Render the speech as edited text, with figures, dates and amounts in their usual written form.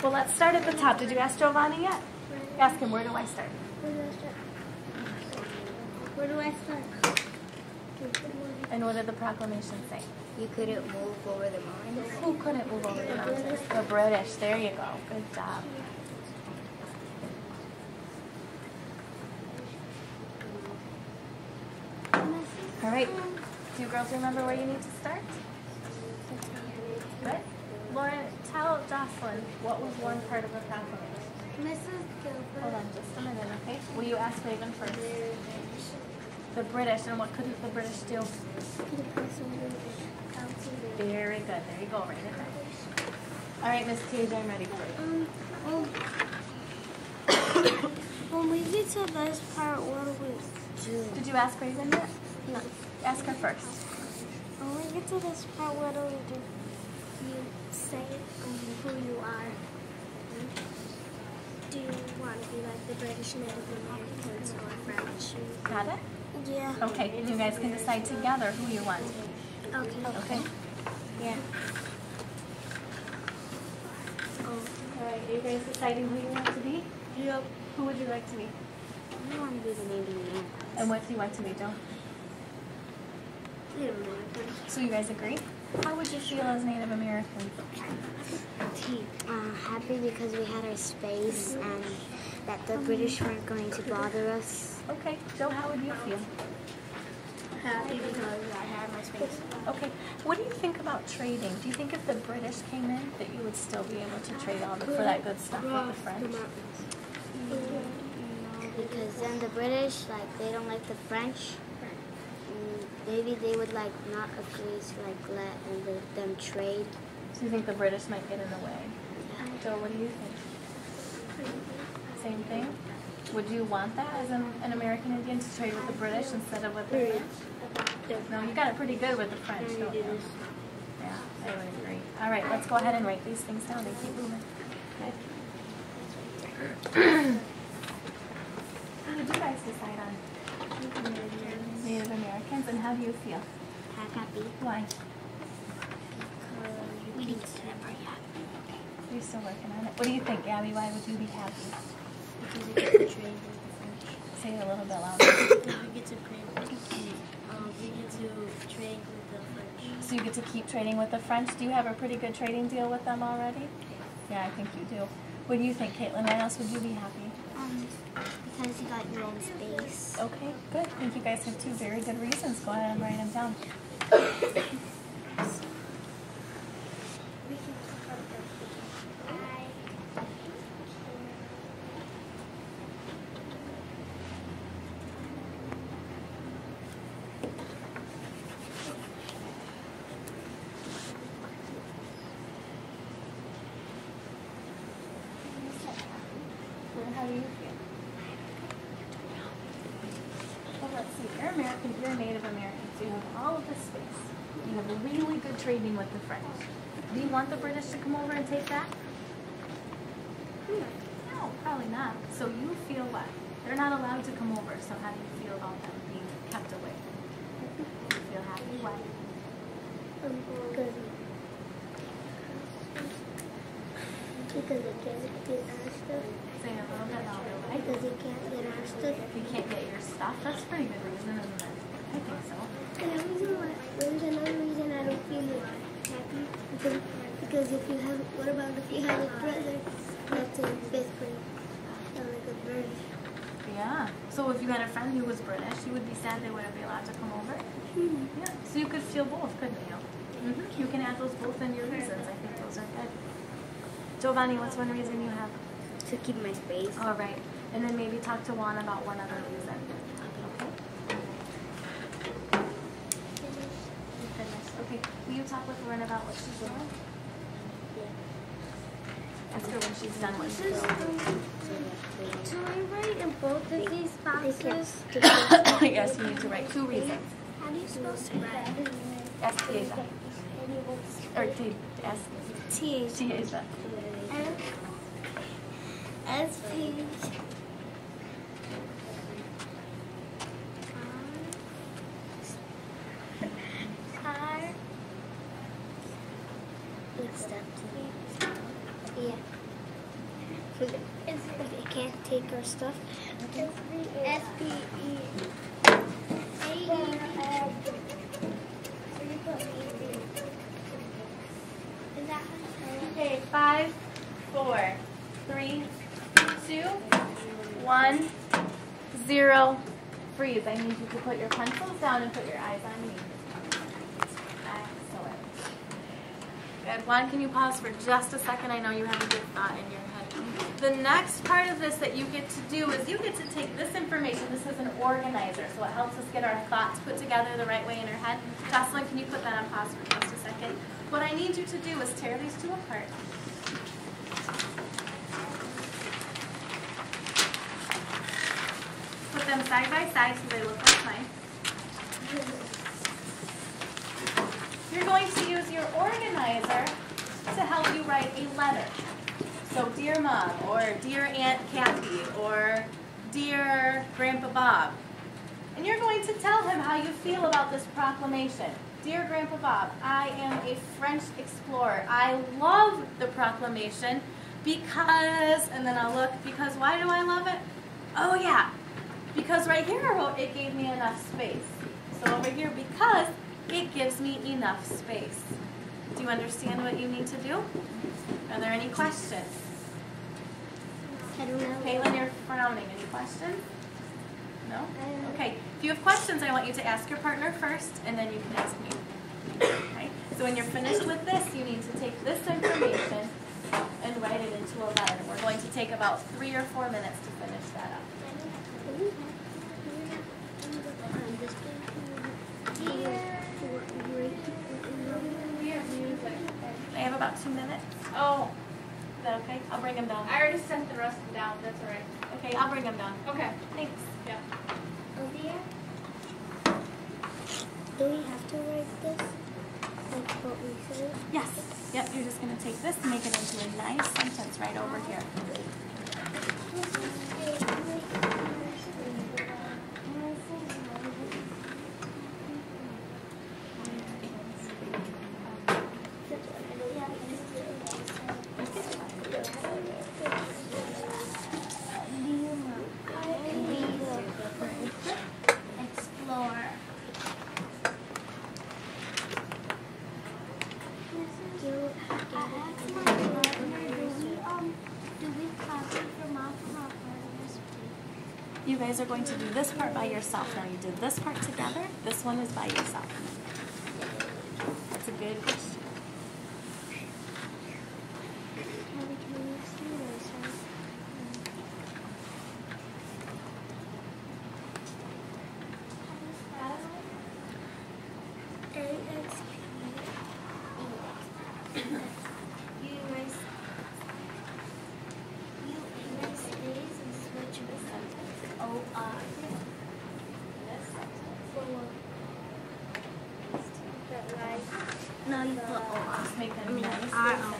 Well, let's start at the top. Did you ask Giovanni yet? Ask him, where do I start? Where do I start? And what did the proclamation say? You couldn't move over the mountains. Who couldn't move over the mountains? The British. There you go. Good job. All right. Do you girls remember where you need to start? Good. Lauren, tell Jocelyn what was one part of the proclamation. Mrs. Gilbert. Hold on just a minute, okay? Will you ask Raven first? The British, and what couldn't the British do? Very good. There you go. Write it down. All right, Miss Cage, I'm ready for you. When we get to this part, what do we do? Did you ask Raven yet? No. Ask her first. When we get to this part, what do we do? You say who you are. Do you want to be like the British Native Americans or French? Got it? Yeah. Okay, and you guys can decide together who you want. Okay. Okay? Yeah. All right, are you guys deciding who you want to be? Yep. Who would you like to be? I want to be the Native Americans. And what do you want to be, Joe? Native Americans. So you guys agree? How would you feel as Native Americans? Happy because we had our space and that the British weren't going to bother us. Okay, Joe, how would you feel? Happy because I had my space. Okay, what do you think about trading? Do you think if the British came in that you would still be able to trade all for that good stuff with the French? No, because then the British, like, they don't like the French. Maybe they would like not agree to like let them trade. So you think the British might get in the way? Yeah. Joe, what do you think? Same thing? Would you want that as an American Indian to trade with the British instead of with the French? No, you got it pretty good with the French, don't you? Yeah, I would agree. All right, let's go ahead and write these things down and keep moving. Okay. What did you guys decide on? Native Americans, and how do you feel? Happy. Why? We didn't get it yet. You're still working on it. What do you think, Abby? Why would you be happy? Because we get to trade with the French. Say it a little bit louder. We get to trade with the French. So you get to keep trading with the French. Do you have a pretty good trading deal with them already? Yeah, I think you do. What do you think, Caitlin? Why else would you be happy? Because you got your own space. Okay, good. I think you guys have two very good reasons. Go ahead and write them down. How do you feel? Well, let's see. You're American. You're Native American, so you have all of this space. You have a really good trading with the French. Do you want the British to come over and take that? No, probably not. So you feel what? They're not allowed to come over, so how do you feel about them being kept away? You feel happy? Why? Good. Because it can't get our stuff. Say a little bit louder. Why? Because it can't get our stuff. You can't get your stuff? That's a pretty good reason, isn't it? I think so. And there's another reason I don't feel happy. Because if you have, what about if you have a brother that's in 5th grade? Like a British. Yeah. So if you had a friend who was British, you would be sad they wouldn't be allowed to come over? Yeah. So you could feel both, couldn't you? You can add those both in your reasons. I think those are good. Giovanni, what's one reason you have? To keep my space. All right. And then maybe talk to Juan about one other reason. Okay? You finished. Okay. Will you talk with Lauren about what she's doing? Ask her when she's done what she's doing. Do I write in both of these boxes? Yes, you need to write 2 reasons. How do you spell spread? S-T-A-Z. Or T-S. T-A-Z. S-P. take our stuff. S-P-E. Okay, 5, 4, 3, 2, 1, 0. Freeze. I need you to put your pencils down and put your eyes on me. Excellent. Good. Juan, can you pause for just a second? I know you have a good thought in your head. The next part of this that you get to do is you get to take this information. This is an organizer, so it helps us get our thoughts put together the right way in our head. Jocelyn, can you put that on pause for just a second? What I need you to do is tear these two apart. Put them side by side so they look like mine. You're going to use your organizer to help you write a letter. So, dear Mom, or dear Aunt Kathy, or dear Grandpa Bob. And you're going to tell him how you feel about this proclamation. Dear Grandpa Bob, I am a French explorer. I love the proclamation because, and then I'll look, because why do I love it? Oh yeah, because right here I wrote it gave me enough space. So over here, because it gives me enough space. Do you understand what you need to do? Are there any questions? I don't know. Caitlin, you're frowning. Any questions? No? Okay. If you have questions, I want you to ask your partner first, and then you can ask me. Okay? So when you're finished with this, you need to take this information and write it into a letter. We're going to take about 3 or 4 minutes to finish that up. I have about 2 minutes. Oh, Is that okay? I'll bring them down. I already sent the rest of them down. That's all right. Okay, I'll bring them down. Okay. Thanks. Yeah. Do we have to write this? Like what we said? Yes. Yep, you're just going to take this and make it into a nice sentence right over here. You guys are going to do this part by yourself. Now you did this part together. This one is by yourself. That's a good question. No, you put O. Just make them nice. R-O.